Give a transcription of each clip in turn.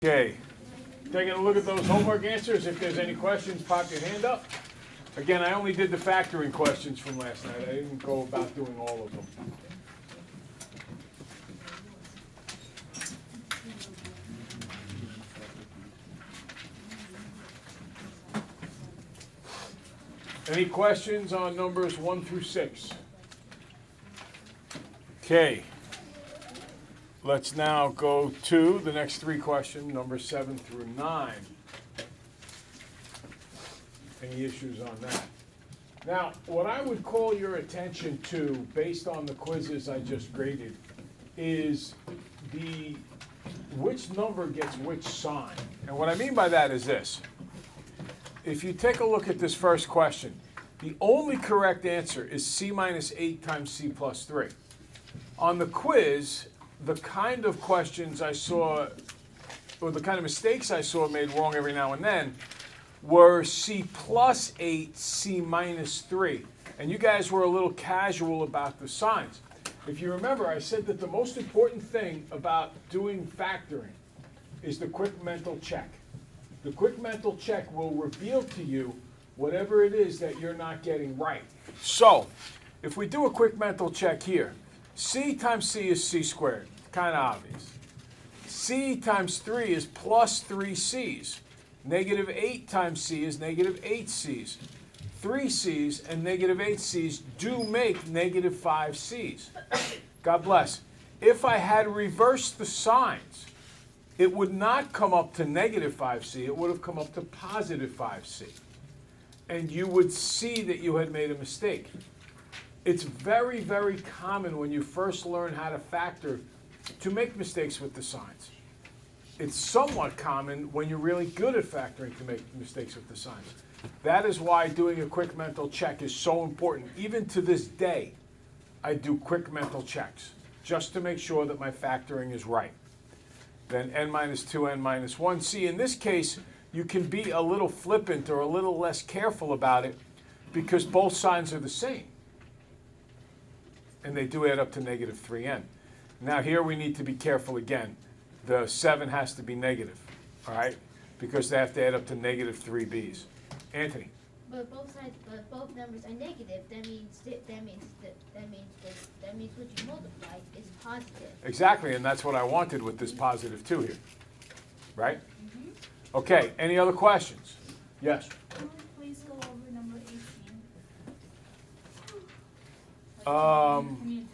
Okay, taking a look at those homework answers. If there's any questions, pop your hand up. Again, I only did the factoring questions from last night. I didn't go about doing all of them. Any questions on numbers 1 through 6? Okay. Let's now go to the next three questions, numbers 7 through 9. Any issues on that? Now, what I would call your attention to, based on the quizzes I just graded, is which number gets which sign. And what I mean by that is this. If you take a look at this first question, the only correct answer is c minus 8 times c plus 3. On the quiz, the kind of questions I saw, or the kind of mistakes I saw made wrong every now and then, were c plus 8, c minus 3. And you guys were a little casual about the signs. If you remember, I said that the most important thing about doing factoring is the quick mental check. The quick mental check will reveal to you whatever it is that you're not getting right. So, if we do a quick mental check here, c times c is c squared. Kind of obvious. C times 3 is plus 3c's. Negative 8 times c is negative 8c's. 3c's and negative 8c's do make negative 5c's. God bless. If I had reversed the signs, it would not come up to negative 5c. It would have come up to positive 5c. And you would see that you had made a mistake. It's very, very common when you first learn how to factor to make mistakes with the signs. It's somewhat common when you're really good at factoring to make mistakes with the signs. That is why doing a quick mental check is so important. Even to this day, I do quick mental checks just to make sure that my factoring is right. Then n minus 2, n minus 1. See, in this case, you can be a little flippant or a little less careful about it because both signs are the same. And they do add up to negative 3n. Now here we need to be careful again. The 7 has to be negative, all right? Because they have to add up to negative 3b's. Anthony? But both numbers are negative. That means what you multiply is positive. Exactly, and that's what I wanted with this positive 2 here, right? Mm-hmm. Okay, any other questions? Yes? Please go over number 18. Can you do it?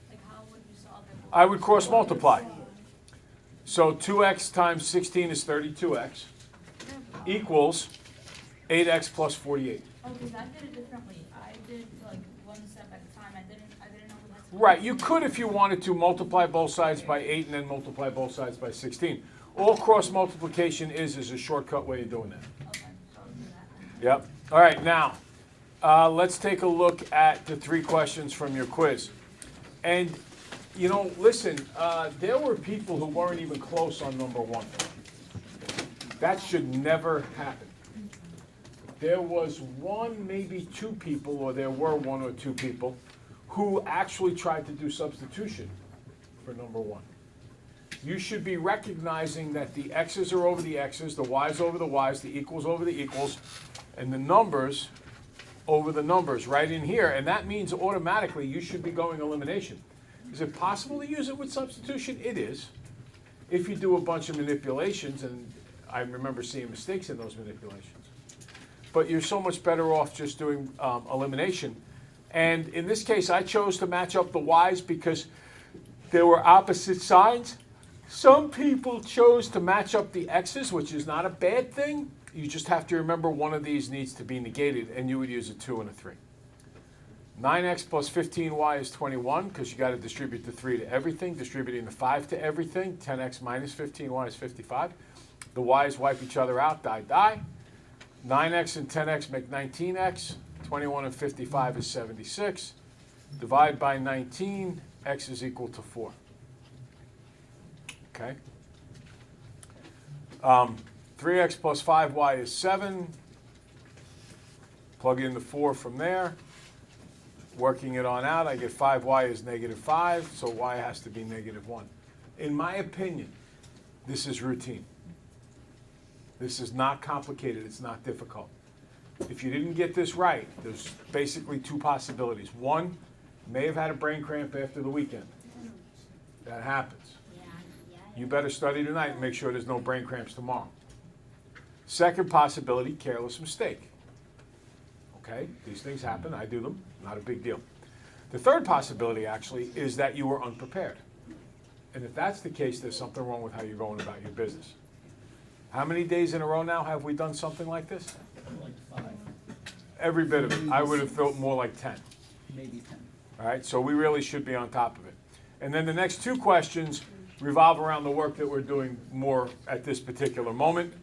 Like how would you solve it? I would cross multiply. So 2x times 16 is 32x equals 8x plus 48. Oh, because I did it differently. I did like one step at a time. I didn't know that's Right, you could if you wanted to multiply both sides by 8 and then multiply both sides by 16. All cross multiplication is a shortcut way of doing that. Okay, so I'll do that. Yep. All right, now let's take a look at the 3 questions from your quiz. And, you know, listen, there were people who weren't even close on number 1. That should never happen. There was one, maybe 2 people, or there were 1 or 2 people, who actually tried to do substitution for number 1. You should be recognizing that the x's are over the x's, the y's over the y's, the equals over the equals, and the numbers over the numbers right in here. And that means automatically you should be going elimination. Is it possible to use it with substitution? It is. If you do a bunch of manipulations, and I remember seeing mistakes in those manipulations. But you're so much better off just doing elimination. And in this case, I chose to match up the y's because there were opposite signs. Some people chose to match up the x's, which is not a bad thing. You just have to remember one of these needs to be negated, and you would use a 2 and a 3. 9x plus 15y is 21, because you got to distribute the 3 to everything. Distributing the 5 to everything, 10x minus 15y is 55. The y's wipe each other out, die, die. 9x and 10x make 19x. 21 and 55 is 76. Divide by 19, x is equal to 4. Okay. 3x plus 5y is 7. Plug in the 4 from there. Working it on out, I get 5y is negative 5, so y has to be negative 1. In my opinion, This is routine. This is not complicated, it's not difficult. If you didn't get this right, there's basically two possibilities. One, may have had a brain cramp after the weekend. That happens. You better study tonight and make sure there's no brain cramps tomorrow. Second possibility, careless mistake. Okay, these things happen, I do them, not a big deal. The third possibility, actually, is that you were unprepared. And if that's the case, there's something wrong with how you're going about your business. How many days in a row now have we done something like this? Like 5, Every bit of it. I would have felt more like 10. maybe 10. All right, so we really should be on top of it. And then the next two questions revolve around the work that we're doing more at this particular moment.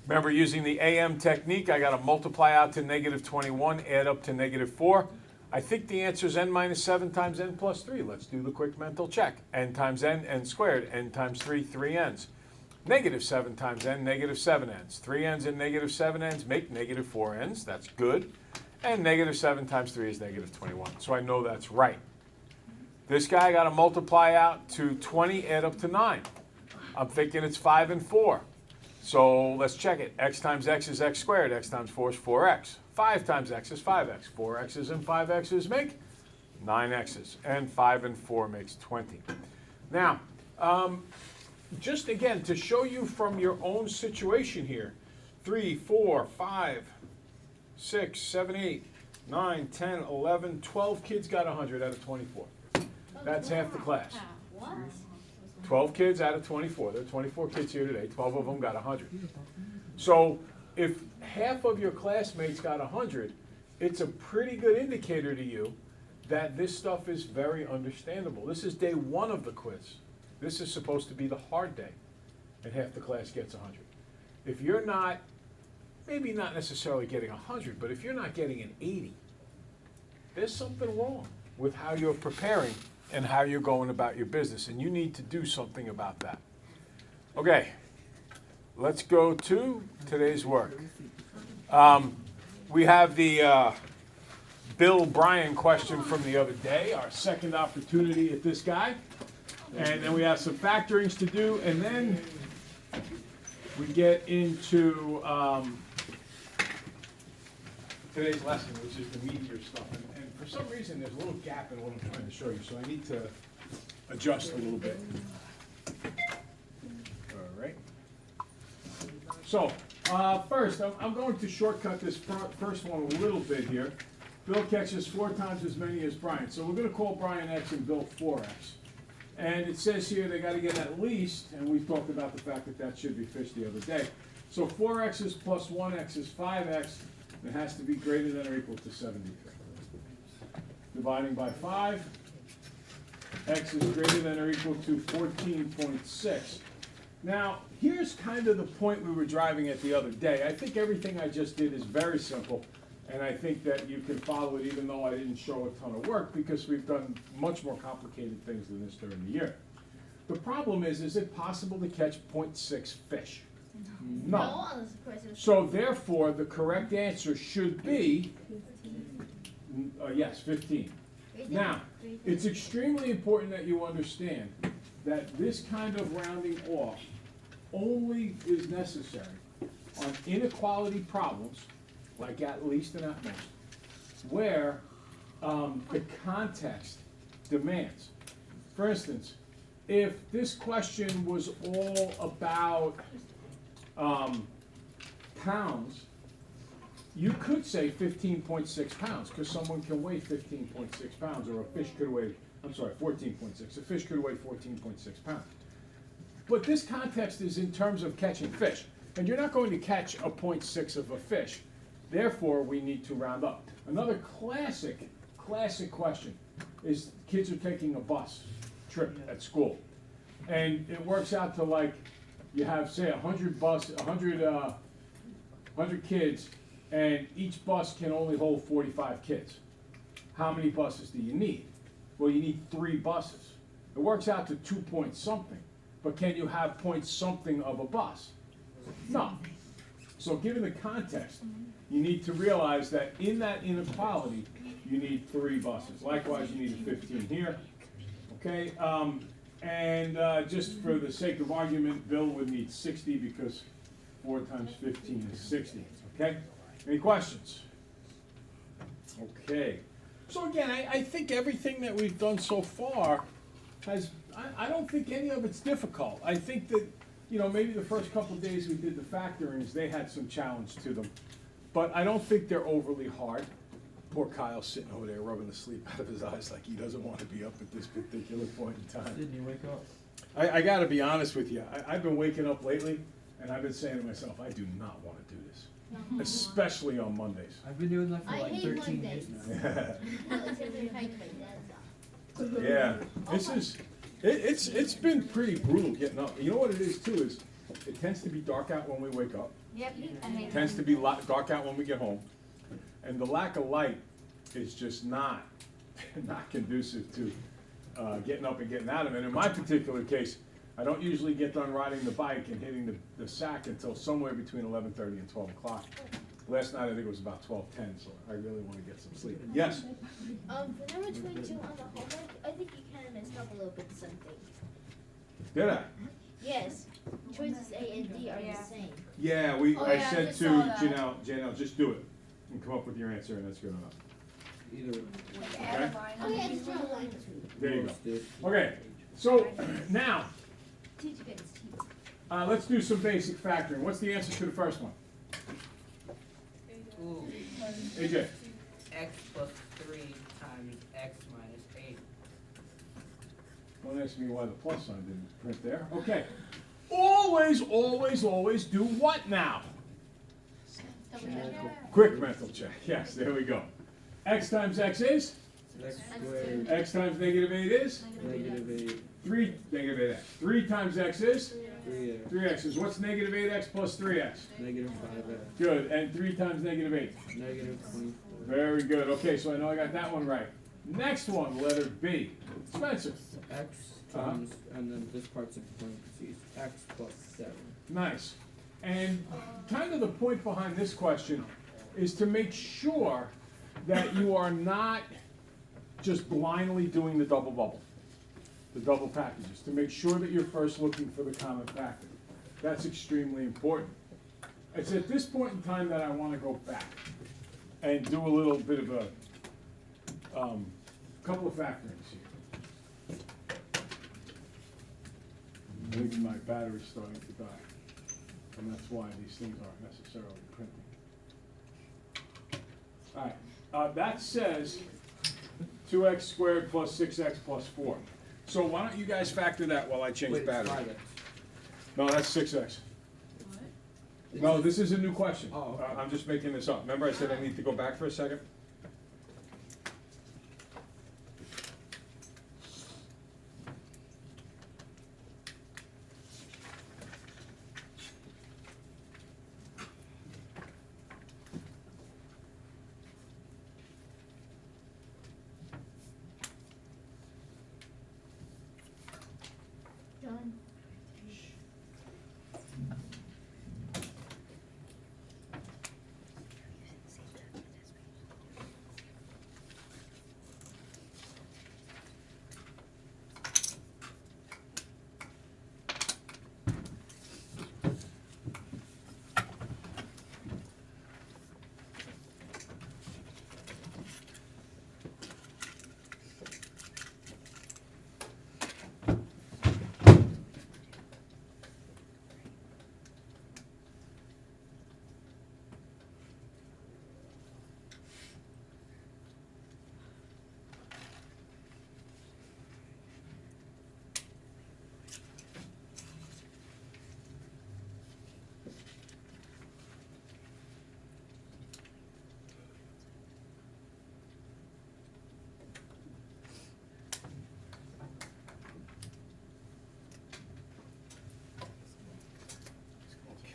Remember, using the AM technique, I got to multiply out to -21, add up to -4. I think the answer is n minus 7 times n plus 3. Let's do the quick mental check. N times n squared. N times 3, 3 n's. -7 times n, -7 n's. 3 n's and -7 n's make -4 n's. That's good. And -7 times 3 is -21. So I know that's right. This guy I got to multiply out to 20, add up to 9. I'm thinking it's 5 and 4. So let's check it. X times x is x squared. X times 4 is 4x. 5 times x is 5x. 4x's and 5x's make 9x's. And 5 and 4 makes 20. Now, just again, to show you from your own situation here, 3, 4, 5, 6, 7, 8, 9, 10, 11, 12 kids got 100 out of 24. That's half the class. What? 12 kids out of 24. There are 24 kids here today. 12 of them got 100. So if half of your classmates got 100, it's a pretty good indicator to you that this stuff is very understandable. This is day 1 of the quiz. This is supposed to be the hard day, and half the class gets 100. If you're not, maybe not necessarily getting 100, but if you're not getting an 80, there's something wrong with how you're preparing and how you're going about your business, and you need to do something about that. Okay, let's go to today's work. We have the Bill Bryan question from the other day, our second opportunity at this guy. And then we have some factorings to do, and then we get into today's lesson, which is the meatier stuff. And for some reason, there's a little gap in what I'm trying to show you, so I need to adjust a little bit. All right. So, first, I'm going to shortcut this first one a little bit here. Bill catches 4 times as many as Brian. So we're going to call Brian X and Bill 4X. And it says here they got to get at least, and we talked about the fact that that should be fish the other day. So 4x's plus 1x is 5x. It has to be greater than or equal to 73. Dividing by 5, x is greater than or equal to 14.6. Now, here's kind of the point we were driving at the other day. I think everything I just did is very simple, and I think that you can follow it even though I didn't show a ton of work, because we've done much more complicated things than this during the year. The problem is it possible to catch 0.6 fish? No. Unless of course it was So therefore, the correct answer should be, yes, 15. Now, it's extremely important that you understand that this kind of rounding off only is necessary on inequality problems, like at least and at most, where the context demands. For instance, if this question was all about pounds, you could say 15.6 pounds, because someone can weigh 15.6 pounds, or a fish could weigh, 14.6. A fish could weigh 14.6 pounds. But this context is in terms of catching fish, and you're not going to catch a 0.6 of a fish. Therefore, we need to round up. Another classic question is kids are taking a bus trip at school, and it works out to like, you have, say, 100 kids, and each bus can only hold 45 kids. How many buses do you need? Well, you need 3 buses. It works out to 2 point something, but can you have point something of a bus? No. So given the context, you need to realize that in that inequality, you need 3 buses. Likewise, you need a 15 here. Okay, And just for the sake of argument, Bill would need 60 because 4 times 15 is 60, okay? Any questions? Okay. So again, I think everything that we've done so far has, I don't think any of it's difficult. I think that, you know, maybe the first couple of days we did the factorings, they had some challenge to them. But I don't think they're overly hard. Poor Kyle's sitting over there rubbing the sleep out of his eyes like he doesn't want to be up at this particular point in time. Didn't you wake up? I gotta be honest with you, I've been waking up lately, and I've been saying to myself, I do not wanna do this, especially on Mondays. I've been doing that for I like hate 13 years Mondays. now. Well, except for fight my dad's Yeah, it's been pretty brutal getting up. You know what it is too, is it tends to be dark out when we wake up. Yep, I hate It tends to be dark out when we get home. And the lack of light is just not conducive to getting up and getting out of it. In my particular case, I don't usually get done riding the bike and hitting the sack until somewhere between 11:30 and 12 o'clock. Last night, I think it was about 12:10, so I really want to get some sleep. Yes? For number 22 on the homework, I think you kind of messed up a little bit something. Did I? Yes, choices A and D are the same. Yeah, Oh, I yeah, I said just to saw that. Janelle, just do it and come up with your answer, and that's good enough. Either Okay. Oh yeah, just draw a line. There you go. most did. Okay, so now, Teach gets teach. let's do some basic factoring. What's the answer to the first one? Ooh, AJ? x plus 3 times x minus 8. Don't ask me why the plus sign didn't print there. Okay. Always, always, always do what now? Double check. Quick mental check. Yes, there we go. X times x is? X squared, X times negative 8 is? negative 8, 3, negative 8x. 3 times x is? 3x, 3x is. What's negative 8x plus 3x? negative 5x, Good. And 3 times negative 8? negative 24. Very good. Okay, so I know I got that one right. Next one, letter B. Spencer. X times, and then this part's in parentheses, x plus 7. Nice. And kind of the point behind this question is to make sure that you are not just blindly doing the double bubble, the double packages, to make sure that you're first looking for the common factor. That's extremely important. It's at this point in time that I want to go back and do a little bit of a couple of factorings here. I think my battery's starting to die, and that's why these things aren't necessarily printing. All right, that says 2x squared plus 6x plus 4. So why don't you guys factor that while I change Wait, it's battery? 5x. No, that's 6x. No, this is a new question. Oh, okay. I'm just making this up. Remember I said I need to go back for a second? Done.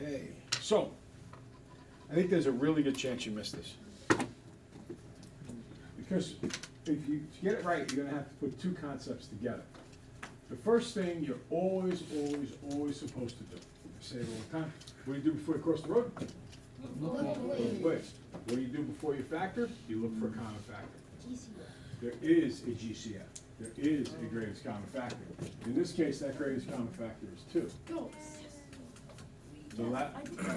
Okay, so, I think there's a really good chance you missed this. Because if you get it right, you're gonna have to put two concepts together. The first thing you're always, always, always supposed to do, I say it all the time, what do you do before you cross the road? Wait. What do you do before you factor? You look for a common factor. GCF. There is a GCF. There is a greatest common factor. In this case, that greatest common factor is 2. So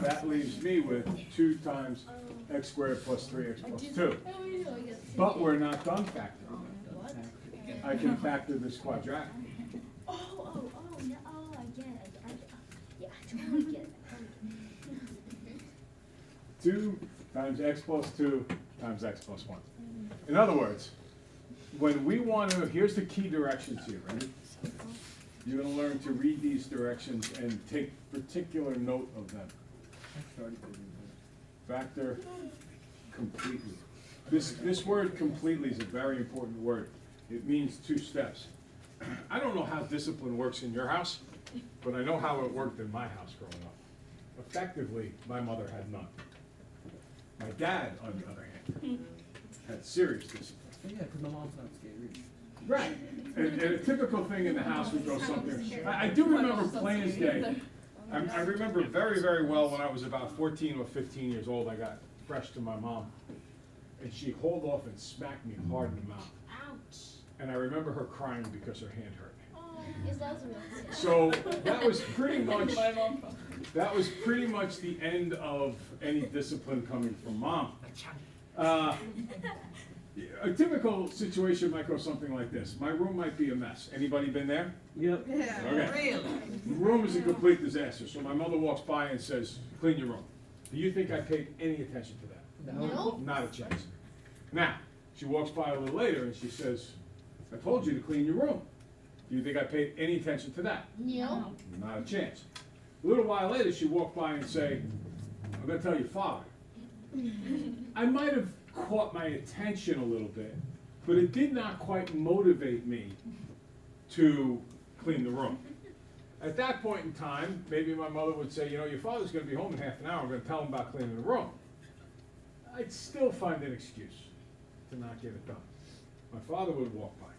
that leaves me with 2 times x squared plus 3x plus 2. But we're not done factoring. I can factor this quadratic. No, I get it. Yeah, I totally get it. 2 times x plus 2 times x plus 1. In other words, when we want to, here's the key directions here, ready? You're going to learn to read these directions and take particular note of them. Factor completely. This word completely is a very important word. It means 2 steps. I don't know how discipline works in your house, but I know how it worked in my house growing up. Effectively, my mother had none. My dad, on the other hand, had serious discipline. Yeah, because my mom's not scary. Right, and a typical thing in the house would go something, I do remember plain as day. I remember very, very well when I was about 14 or 15 years old, I got fresh to my mom. And she hauled off and smacked me hard in the mouth. Ouch. And I remember her crying because her hand hurt. Is that real? So that was pretty much the end of any discipline coming from mom. A typical situation might go something like this. My room might be a mess. Anybody been there? Yep. Okay. Really? The room is a complete disaster. So my mother walks by and says, clean your room. Do you think I paid any attention to that? No. Not a chance. Now, she walks by a little later and she says, I told you to clean your room. Do you think I paid any attention to that? No. Not a chance. A little while later, she walked by and say, I'm gonna tell your father. I might have caught my attention a little bit, but it did not quite motivate me to clean the room. At that point in time, maybe my mother would say, you know, your father's gonna be home in half an hour, I'm gonna tell him about cleaning the room. I'd still find an excuse to not get it done. My father would walk by.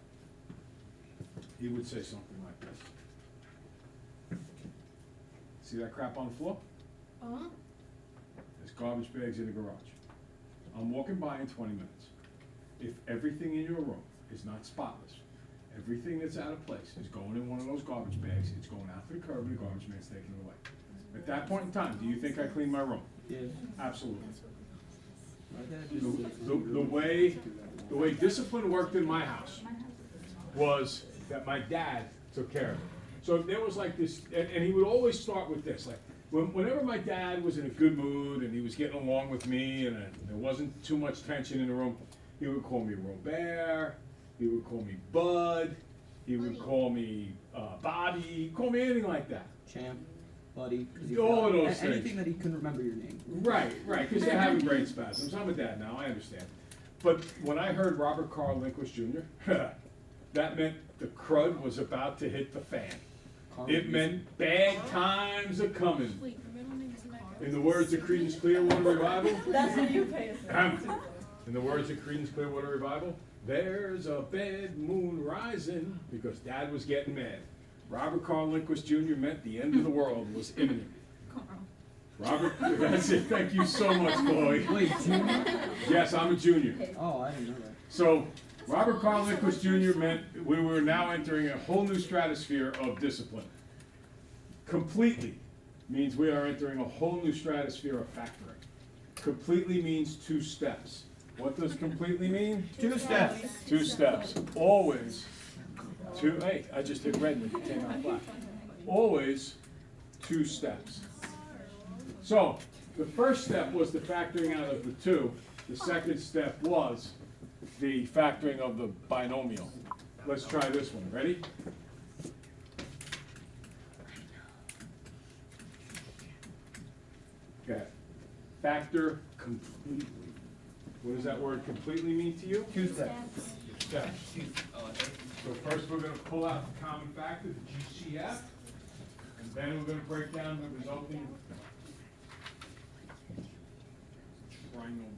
He would say something like this. See that crap on the floor? There's garbage bags in the garage. I'm walking by in 20 minutes. If everything in your room is not spotless, everything that's out of place is going in one of those garbage bags, it's going out to the curb and the garbage man's taking it away. At that point in time, do you think I cleaned my room? Yes. Absolutely. My dad just says The way discipline worked in my house was that my dad took care of it. So there was like this, and he would always start with this, like, whenever my dad was in a good mood and he was getting along with me and there wasn't too much tension in the room, he would call me Robert, he would call me Bud, he would call me Bobby, he'd call me anything like that. champ, buddy. 'Cause he All of forgot those anything things. that he couldn't remember your name. Right, because they're having brain spasms. I'm a dad now, I understand. But when I heard Robert Carl Lindquist Jr., that meant the crud was about to hit the fan. It meant bad times are coming. Wait, your middle name is Mac. In the words of Creedence Clearwater Revival, That's what you pay us for. in the words of Creedence Clearwater Revival, there's a bad moon rising, because Dad was getting mad. Robert Carl Lindquist Jr. meant the end of the world was imminent. Robert, that's it, thank you so much, Chloe. Wait, junior? Yes, I'm a junior. Oh, I didn't know that. So, Robert Carl Lindquist Jr. meant we were now entering a whole new stratosphere of discipline. Completely means we are entering a whole new stratosphere of factoring. Completely means 2 steps. What does completely mean? 2 steps. 2 steps. Always 2, hey, I just hit red and it came out black. Always 2 steps. So, the first step was the factoring out of the 2. The second step was the factoring of the binomial. Let's try this one. Ready? Okay. Factor completely. What does that word completely mean to you? 2 steps. Steps. So first we're going to pull out the common factor, the GCF, and then we're going to break down the resulting trinomial.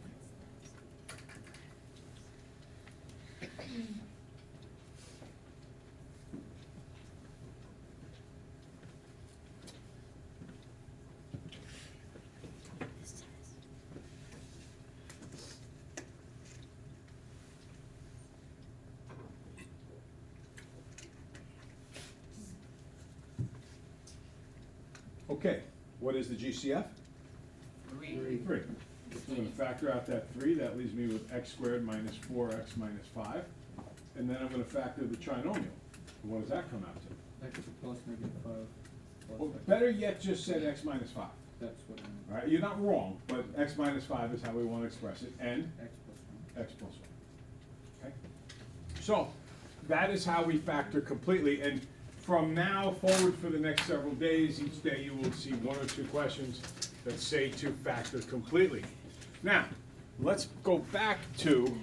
Okay, what is the GCF? 3. 3. I'm gonna factor out that 3, that leaves me with x squared minus 4x minus 5. And then I'm gonna factor the trinomial. What does that come out to? X plus negative 5 plus Well, X. better yet, just said x minus 5. That's what I meant. All right, you're not wrong, but x minus 5 is how we want to express it, and X plus 1. x plus 1. Okay? So, that is how we factor completely, and from now forward for the next several days, each day you will see 1 or 2 questions that say to factor completely. Now, let's go back to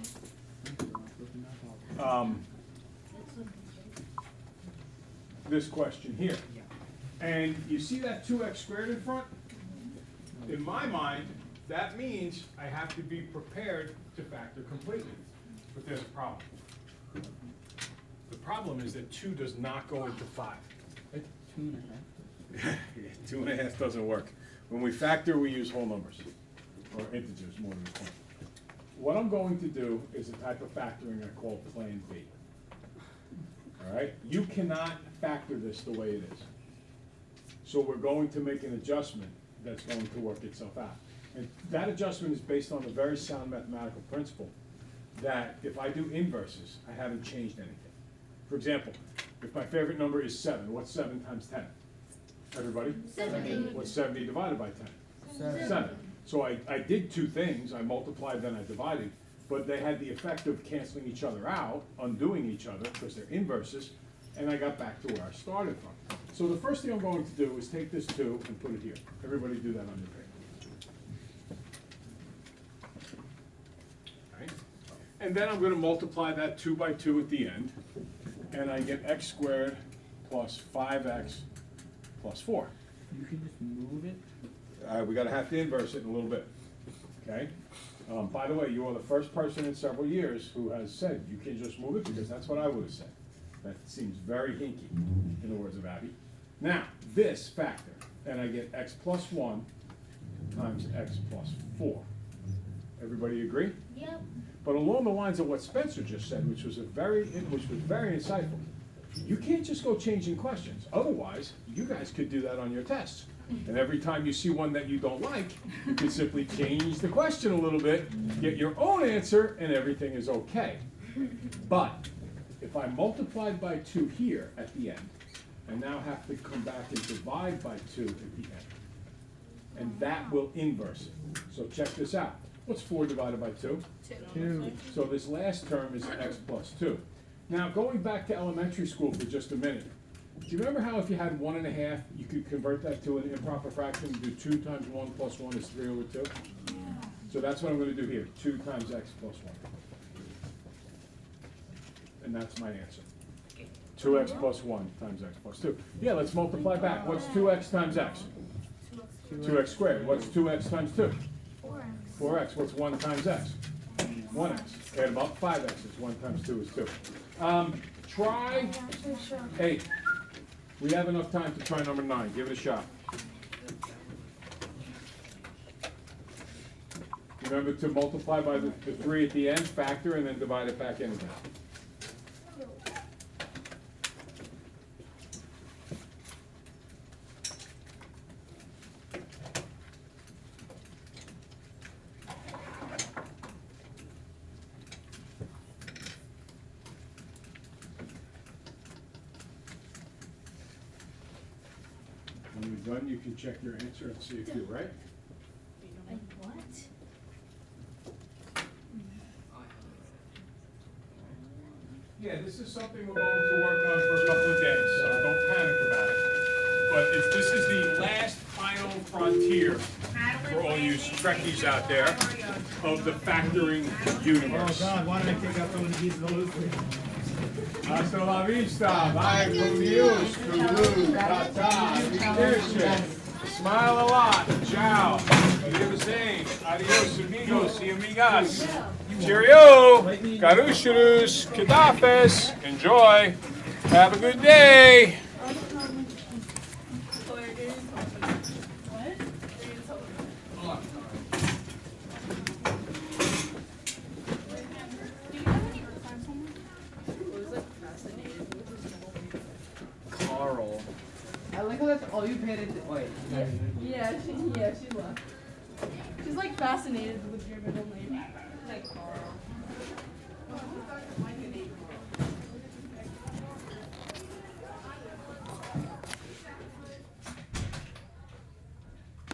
this question here. And you see that 2x squared in front? In my mind, that means I have to be prepared to factor completely. But there's a problem. The problem is that 2 does not go into 5. 2.5. 2.5 doesn't work. When we factor, we use whole numbers, or integers more than a point. What I'm going to do is a type of factoring I call Plan B. All right? You cannot factor this the way it is. So we're going to make an adjustment that's going to work itself out. And that adjustment is based on a very sound mathematical principle that if I do inverses, I haven't changed anything. For example, if my favorite number is 7, what's 7 times 10? Everybody? 70. What's 70 divided by 10? 7. So I did 2 things, I multiplied, then I divided, but they had the effect of canceling each other out, undoing each other, because they're inverses, and I got back to where I started from. So the first thing I'm going to do is take this 2 and put it here. Everybody do that on your paper. Right? And then I'm going to multiply that 2 by 2 at the end, and I get x squared plus 5x plus 4. You can just move it. We gotta have to inverse it in a little bit, okay? By the way, you are the first person in several years who has said you can just move it, because that's what I would have said. That seems very hinky, in the words of Abby. Now, this factor, and I get x plus 1 times x plus 4. Everybody agree? Yep. But along the lines of what Spencer just said, which was very insightful, you can't just go changing questions. Otherwise, you guys could do that on your tests. And every time you see one that you don't like, you can simply change the question a little bit, get your own answer, and everything is okay. But if I multiplied by 2 here at the end, I now have to come back and divide by 2 at the end. And that will inverse it. So check this out. What's 4 divided by 2? 2. So this last term is x plus 2. Now, going back to elementary school for just a minute, do you remember how if you had 1.5, you could convert that to an improper fraction and do 2 times 1 plus 1 is 3 over 2? So that's what I'm going to do here, 2 times x plus 1. And that's my answer. 2x plus 1 times x plus 2. Yeah, let's multiply back. What's 2x times x? 2x squared. What's 2x times 2? 4x. 4x. What's 1 times x? 1x. Add them up, 5x's. 1 times 2 is 2. Try 8. We have enough time to try number 9. Give it a shot. Remember to multiply by the 3 at the end, factor, and then divide it back in again. When you're done, you can check your answer and see if you're right. Like what? Yeah, this is something we're going to work on for a couple of days, so don't panic about it. But this is the last final frontier for all you Trekkies out there of the factoring universe. Oh God, why did I take out some of these those? Hasta la vista, bye, adios, smile a lot, ciao, adios amigos y amigas, cheerio, carushurus, kadafes, enjoy, have a good day. Carl. I like how that's all you paid attention. Wait. Yeah, she left. She's like fascinated with your middle name. Like Carl.